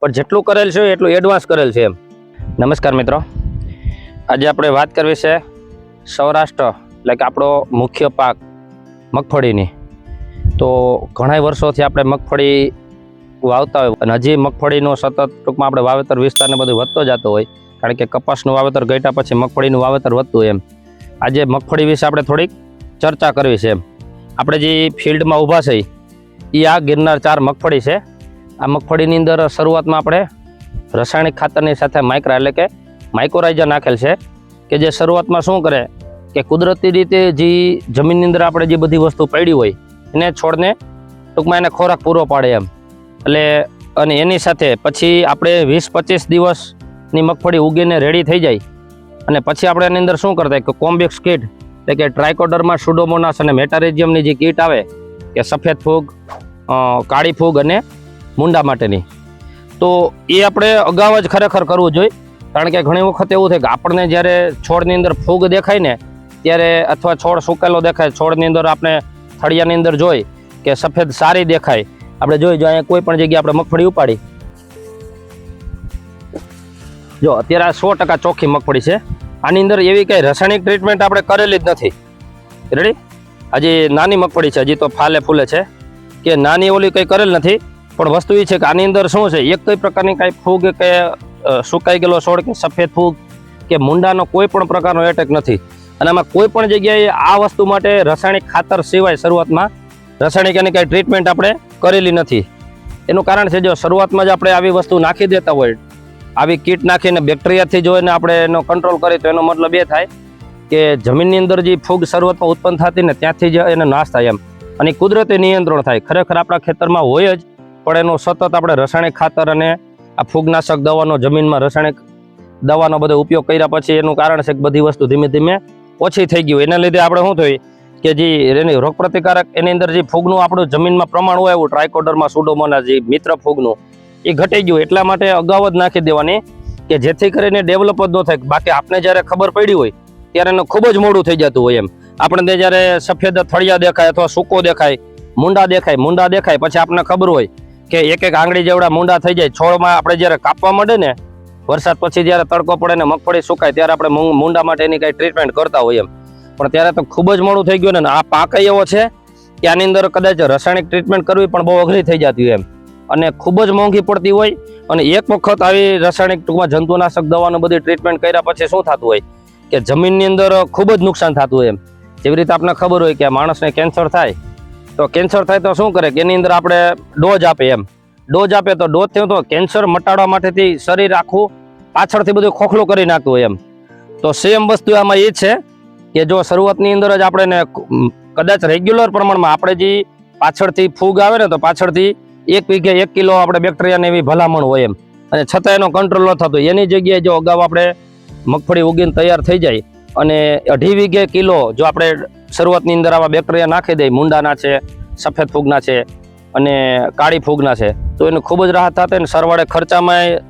પણ જેટલું કરેલ છે એટલું એડવાન્સ કરેલ છે એમ. નમસ્કાર મિત્રો, આજે આપણે વાત કરવી છે સૌરાષ્ટ્ર એટલે કે આપણો મુખ્ય પાક મગફળીની. તો ઘણા વર્ષોથી આપણે મગફળી વાવતા હોય અને હજી મગફળીનો સતત ટૂંકમાં આપણે વાવેતર વિસ્તારને બધું વધતો જતો હોય, કારણ કે કપાસનું વાવેતર ઘટ્યા પછી મગફળીનું વાવેતર વધતું એમ. આજે મગફળી વિશે આપણે થોડીક ચર્ચા કરવી છે એમ. આપણે જે ફિલ્ડમાં ઊભા છે એ આ ગિરનાર 4 મગફળી છે. આ મગફળીની અંદર શરૂઆતમાં આપણે રાસાયણિક ખાતરની સાથે માઇક્રા એટલે કે માઇક્રોરાઇઝા નાખેલ છે, કે જે શરૂઆતમાં શું કરે કે કુદરતી રીતે જે જમીનની અંદર આપણે જે બધી વસ્તુ પડી હોય એને છોડને ટૂંકમાં એને ખોરાક પૂરો પાડે એમ. એટલે અને એની સાથે પછી આપણે 20-25 દિવસની મગફળી ઉગીને રેડી થઈ જાય અને પછી આપણે એની અંદર શું કરતા કે કોમ્બેક્સ કીટ એટલે કે ટ્રાયકોડર્મા, સુડોમોનાસ અને મેટારેઝિયમની જે કીટ આવે કે સફેદ ફૂગ, કાળી ફૂગ અને મુંડા માટેની, તો એ આપણે અગાઉ જ ખરેખર કરવું જોઈએ. કારણ કે ઘણી વખત એવું થાય કે આપણને જ્યારે છોડની અંદર ફૂગ દેખાય ને ત્યારે, અથવા છોડ સુકેલો દેખાય, છોડની અંદર આપણે થળિયાની અંદર જોઈ કે સફેદ સારી દેખાય, આપણે જોઈ જો અહીંયા કોઈ પણ જગ્યાએ આપણે મગફળી ઉપાડી, જો અત્યારે આ 100% ચોખ્ખી મગફળી છે. આની અંદર એવી કંઈ રાસાયણિક ટ્રીટમેન્ટ આપણે કરેલી જ નથી. રેડી? હજી નાની મગફળી છે, હજી તો ફાલે ફૂલે છે, કે નાની ઓલી કંઈ કરેલ નથી. પણ વસ્તુ એ છે કે આની અંદર શું છે, એક કઈ પ્રકારની કાંઈ ફૂગ કે સુકાઈ ગયેલો છોડ કે સફેદ ફૂગ કે મુંડાનો કોઈ પણ પ્રકારનો એટેક નથી. અને આમાં કોઈ પણ જગ્યાએ આ વસ્તુ માટે રાસાયણિક ખાતર સિવાય શરૂઆતમાં રાસાયણિક એની કાંઈ ટ્રીટમેન્ટ આપણે કરેલી નથી. એનું કારણ છે, જો શરૂઆતમાં જ આપણે આવી વસ્તુ નાખી દેતા હોય, આવી કીટ નાખીને બેક્ટેરિયાથી જોઈને આપણે એનો કંટ્રોલ કરીએ, તો એનો મતલબ એ થાય કે જમીનની અંદર જે ફૂગ શરૂઆતમાં ઉત્પન્ન થતી ને ત્યાંથી જ એનો નાશ થાય એમ, અને કુદરતી નિયંત્રણ થાય. ખરેખર આપણા ખેતરમાં હોય જ, પણ એનો સતત આપણે રાસાયણિક ખાતર અને આ ફૂગનાશક દવાનો જમીનમાં રાસાયણિક દવાનો બધો ઉપયોગ કર્યા પછી એનું કારણ છે કે બધી વસ્તુ ધીમે ધીમે ઓછી થઈ ગયું. એના લીધે આપણે શું થયું કે જે એની રોગપ્રતિકારક એની અંદર જે ફૂગનું આપણું જમીનમાં પ્રમાણ હોય એવું ટ્રાયકોડર્મા, સુડોમોનાસ જે મિત્ર ફૂગનું એ ઘટી ગયું. એટલા માટે અગાઉ જ નાખી દેવાની કે જેથી કરીને ડેવલપ જ ન થાય. બાકી આપણે જ્યારે ખબર પડી હોય ત્યારે એનું ખૂબ જ મોડું થઈ જતું હોય એમ. આપણે જ્યારે સફેદ થળિયા દેખાય અથવા સૂકો દેખાય, મુંડા દેખાય પછી આપણને ખબર હોય કે એક આંગળી જેવડા મુંડા થઈ જાય છોડમાં. આપણે જ્યારે કાપવા માંડે ને વરસાદ પછી જ્યારે તડકો પડે ને મગફળી સુકાય ત્યારે આપણે મુંડા માટે એની કાંઈ ટ્રીટમેન્ટ કરતા હોય એમ. પણ ત્યારે તો ખૂબ જ મોડું થઈ ગયું ને. આ પાક એવો છે કે આની અંદર કદાચ રાસાયણિક ટ્રીટમેન્ટ કરવી પણ બહુ અઘરી થઈ જતી હોય એમ, અને ખૂબ જ મોંઘી પડતી હોય. અને એક વખત આવી રાસાયણિક ટૂંકમાં જંતુનાશક દવાનું બધી ટ્રીટમેન્ટ કર્યા પછી શું થતું હોય કે જમીનની અંદર ખૂબ જ નુકસાન થતું હોય એમ. જેવી રીતે આપણને ખબર હોય કે માણસને કેન્સર થાય તો શું કરે કે એની અંદર આપણે ડોઝ આપે એમ. ડોઝ આપે તો ડોઝથી તો કેન્સર મટાડવા માટેથી શરીર આખું પાછળથી બધું ખોખલું કરી નાખતું હોય એમ. તો સેમ વસ્તુ આમાં એ છે કે જો શરૂઆતની અંદર જ આપણે કદાચ રેગ્યુલર પ્રમાણમાં આપણે જે પાછળથી ફૂગ આવે ને તો પાછળથી 1 વીઘે 1 કિલો આપણે બેક્ટેરિયાને એવી ભલામણ હોય એમ, અને છતાં એનો કંટ્રોલ ન થતો. એની જગ્યાએ જો અગાઉ આપણે મગફળી ઉગીને તૈયાર થઈ જાય અને 2.5 વીઘે કિલો જો આપણે શરૂઆતની અંદર આવા બેક્ટેરિયા નાખી દઈએ, મુંડાના છે, સફેદ ફૂગના છે અને કાળી ફૂગના છે, તો એને ખૂબ જ રાહત થતી અને સરવાળે ખર્ચામાં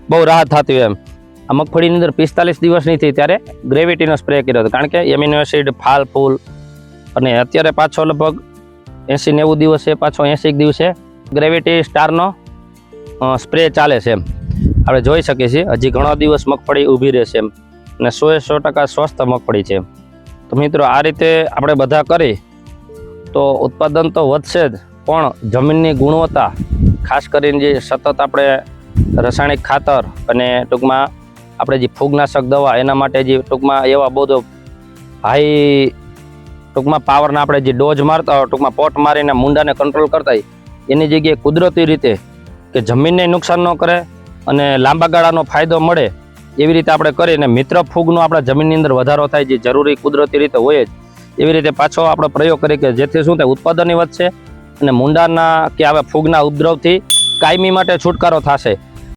બહુ રાહત થતી હોય એમ. આ મગફળીની અંદર 45 દિવસની થઈ ત્યારે ગ્રેવિટીનો સ્પ્રે કર્યો હતો, કારણ કે એમિનો એસિડ, ફાલ ફૂલ, અને અત્યારે પાછો લગભગ 80-90 દિવસે, પાછો 80 દિવસે ગ્રેવિટી સ્ટારનો સ્પ્રે ચાલે છે એમ. આપણે જોઈ શકીએ છીએ હજી ઘણો દિવસ મગફળી ઊભી રહેશે એમ, અને 100% સ્વસ્થ મગફળી છે. તો મિત્રો, આ રીતે આપણે બધા કરી તો ઉત્પાદન તો વધશે જ, પણ જમીનની ગુણવત્તા, ખાસ કરીને જે સતત આપણે રાસાયણિક ખાતર અને ટૂંકમાં આપણે જે ફૂગનાશક દવા એના માટે જે ટૂંકમાં એવા બધો હાઈ ટૂંકમાં પાવરના આપણે જે ડોઝ મારતા ટૂંકમાં પોટ મારીને મુંડાને કંટ્રોલ કરતા હોય, એની જગ્યાએ કુદરતી રીતે કે જમીનને નુકસાન ન કરે અને લાંબા ગાળાનો ફાયદો મળે એવી રીતે આપણે કરીને મિત્ર ફૂગનો આપણા જમીનની અંદર વધારો થાય, જે જરૂરી કુદરતી રીતે હોય જ, એવી રીતે પાછો આપણે પ્રયોગ કરીએ કે જેથી શું થાય, ઉત્પાદન વધશે અને મુંડાના કે આવા ફૂગના ઉપદ્રવથી કાયમી માટે છુટકારો થશે.